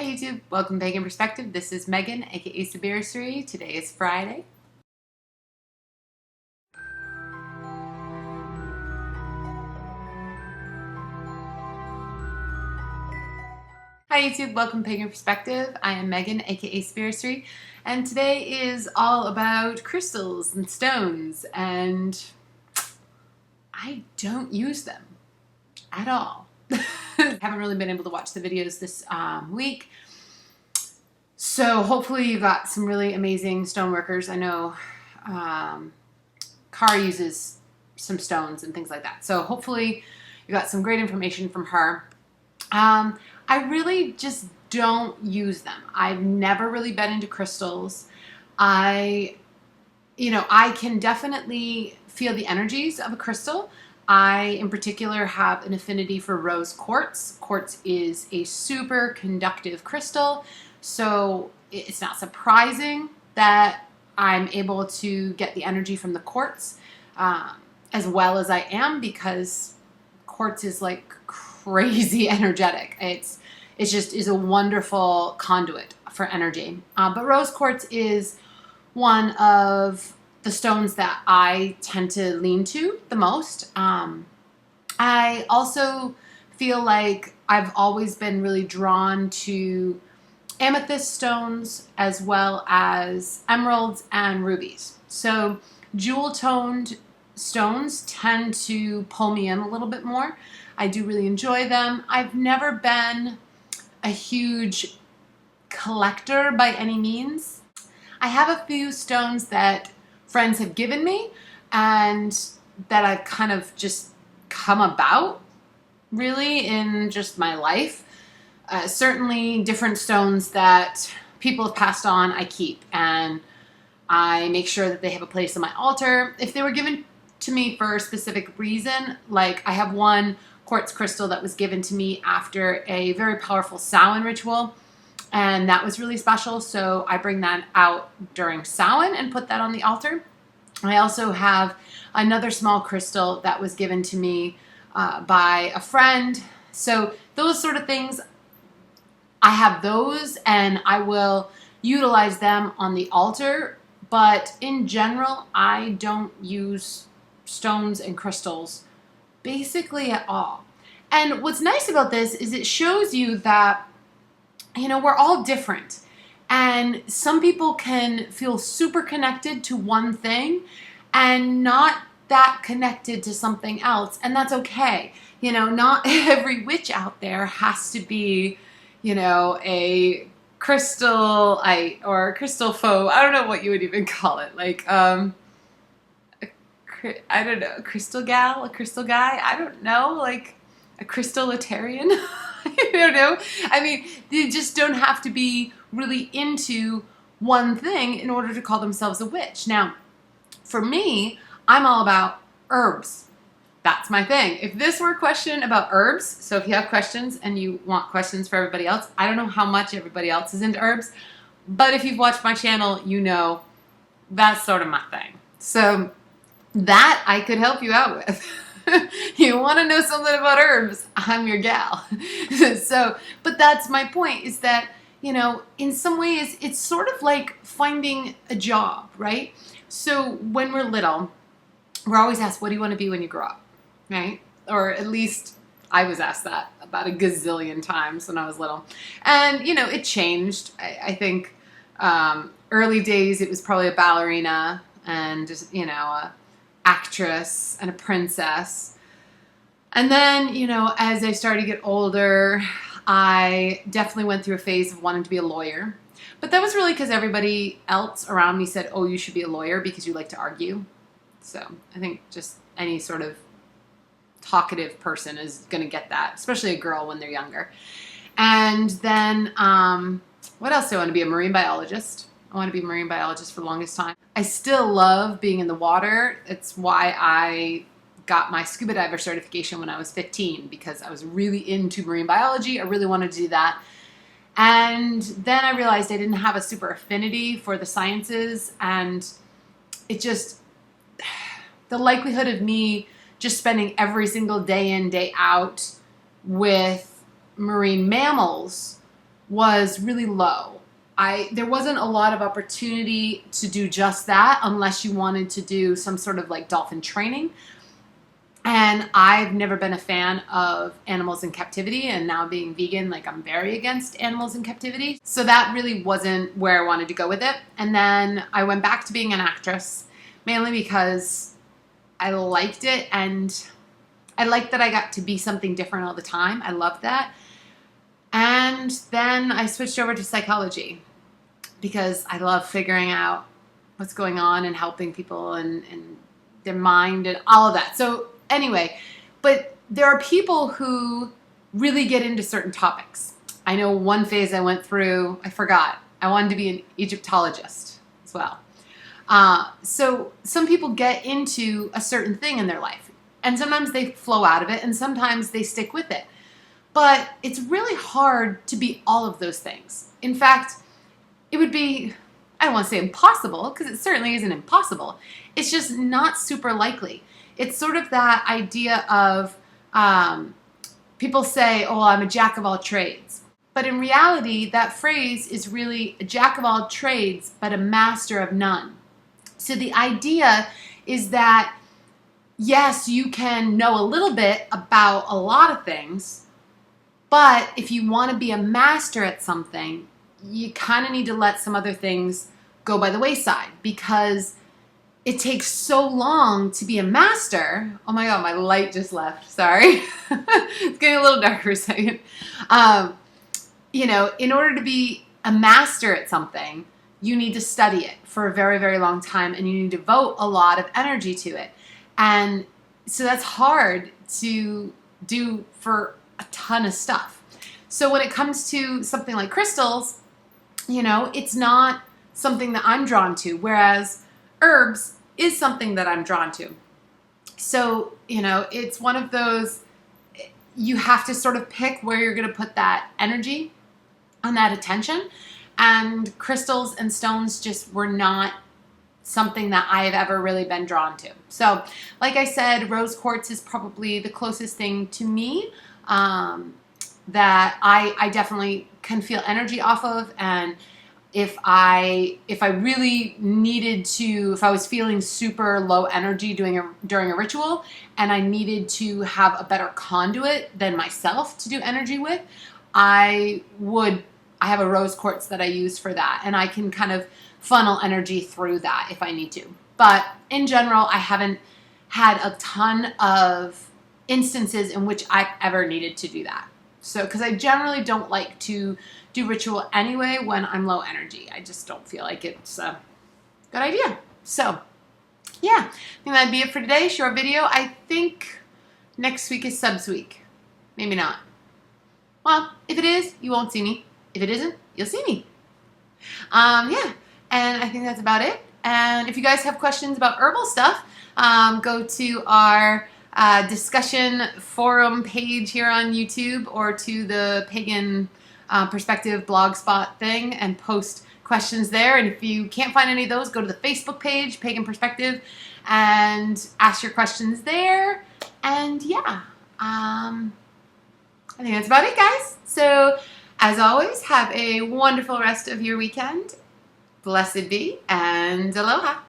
Hi YouTube, welcome to Pagan Perspective. This is Megan, aka Sabirasuri. Today is Friday. Hi YouTube, welcome to Pagan Perspective. I am Megan, aka Sabirasuri, and today is all about crystals and stones, and I don't use them at all. Haven't really been able to watch the videos this week. So hopefully you got some really amazing stoneworkers. I know Car uses some stones and things like that. So hopefully you got some great information from her. I really just don't use them. I've never really been into crystals. I can definitely feel the energies of a crystal. I, in particular, have an affinity for rose quartz. Quartz is a super conductive crystal, so it's not surprising that I'm able to get the energy from the quartz as well as I am, because quartz is like crazy energetic. It just is a wonderful conduit for energy. But rose quartz is one of the stones that I tend to lean to the most. I also feel like I've always been really drawn to amethyst stones as well as emeralds and rubies. So jewel-toned stones tend to pull me in a little bit more. I do really enjoy them. I've never been a huge collector by any means. I have a few stones that friends have given me and that I've kind of just come about really in just my life. Certainly different stones that people have passed on I keep, and I make sure that they have a place on my altar. If they were given to me for a specific reason, like I have one quartz crystal that was given to me after a very powerful Samhain ritual, and that was really special, so I bring that out during Samhain and put that on the altar. I also have another small crystal that was given to me by a friend. So those sort of things, I have those and I will utilize them on the altar, but in general, I don't use stones and crystals basically at all. And what's nice about this is it shows you that we're all different, and some people can feel super connected to one thing and not that connected to something else, and that's okay. Not every witch out there has to be, a crystal or a crystal foe. I don't know what you would even call it. Like, I don't know, a crystal gal, a crystal guy. I don't know, like a crystallitarian. I don't know. I mean, they just don't have to be really into one thing in order to call themselves a witch. Now, for me, I'm all about herbs. That's my thing. If this were a question about herbs, so if you have questions and you want questions for everybody else, I don't know how much everybody else is into herbs, but if you've watched my channel, you know that's sort of my thing. So that I could help you out with. You want to know something about herbs, I'm your gal. But that's my point, is that, in some ways it's sort of like finding a job, right? So when we're little, we're always asked, what do you want to be when you grow up, right? Or at least I was asked that about a gazillion times when I was little. And, it changed. I think early days it was probably a ballerina and, a actress and a princess. And then, as I started to get older, I definitely went through a phase of wanting to be a lawyer. But that was really because everybody else around me said, oh, you should be a lawyer because you like to argue. So I think just any sort of talkative person is going to get that, especially a girl when they're younger. And then what else do I want to be? A marine biologist. I want to be a marine biologist for the longest time. I still love being in the water. It's why I got my scuba diver certification when I was 15, because I was really into marine biology. I really wanted to do that. And then I realized I didn't have a super affinity for the sciences, and it just, the likelihood of me just spending every single day in, day out with marine mammals was really low. There wasn't a lot of opportunity to do just that unless you wanted to do some sort of like dolphin training. And I've never been a fan of animals in captivity, and now being vegan, like I'm very against animals in captivity. So that really wasn't where I wanted to go with it. And then I went back to being an actress, mainly because I liked it, and I liked that I got to be something different all the time. I loved that. And then I switched over to psychology because I love figuring out what's going on and helping people and their mind and all of that. So anyway, but there are people who really get into certain topics. I know one phase I went through, I forgot. I wanted to be an Egyptologist as well. So some people get into a certain thing in their life, and sometimes they flow out of it, and sometimes they stick with it. But it's really hard to be all of those things. In fact, it would be, I don't want to say impossible, because it certainly isn't impossible. It's just not super likely. It's sort of that idea of people say, oh, I'm a jack of all trades. But in reality, that phrase is really a jack of all trades, but a master of none. So the idea is that, yes, you can know a little bit about a lot of things, but if you want to be a master at something, you kind of need to let some other things go by the wayside, because it takes so long to be a master. Oh my God, my light just left. Sorry. It's getting a little dark for a second. You know, in order to be a master at something, you need to study it for a very, very long time, and you need to devote a lot of energy to it. And so that's hard to do for a ton of stuff. So when it comes to something like crystals, you know, it's not something that I'm drawn to, whereas herbs is something that I'm drawn to. So, you know, it's one of those, you have to sort of pick where you're going to put that energy and that attention. And crystals and stones just were not something that I have ever really been drawn to. So, like I said, rose quartz is probably the closest thing to me that I definitely can feel energy off of. And if I really needed to, if I was feeling super low energy during a ritual, and I needed to have a better conduit than myself to do energy with, I have a rose quartz that I use for that, and I can kind of funnel energy through that if I need to. But in general, I haven't had a ton of instances in which I've ever needed to do that. So, because I generally don't like to do ritual anyway when I'm low energy. I just don't feel like it's a good idea. So, yeah, I think that'd be it for today. Short video. I think next week is subs week. Maybe not. Well, if it is, you won't see me. If it isn't, you'll see me. Yeah, and I think that's about it. And if you guys have questions about herbal stuff, go to our discussion forum page here on YouTube, or to the Pagan Perspective blogspot thing, and post questions there. And if you can't find any of those, go to the Facebook page, Pagan Perspective, and ask your questions there. And yeah, I think that's about it, guys. So, as always, have a wonderful rest of your weekend. Blessed be, and aloha.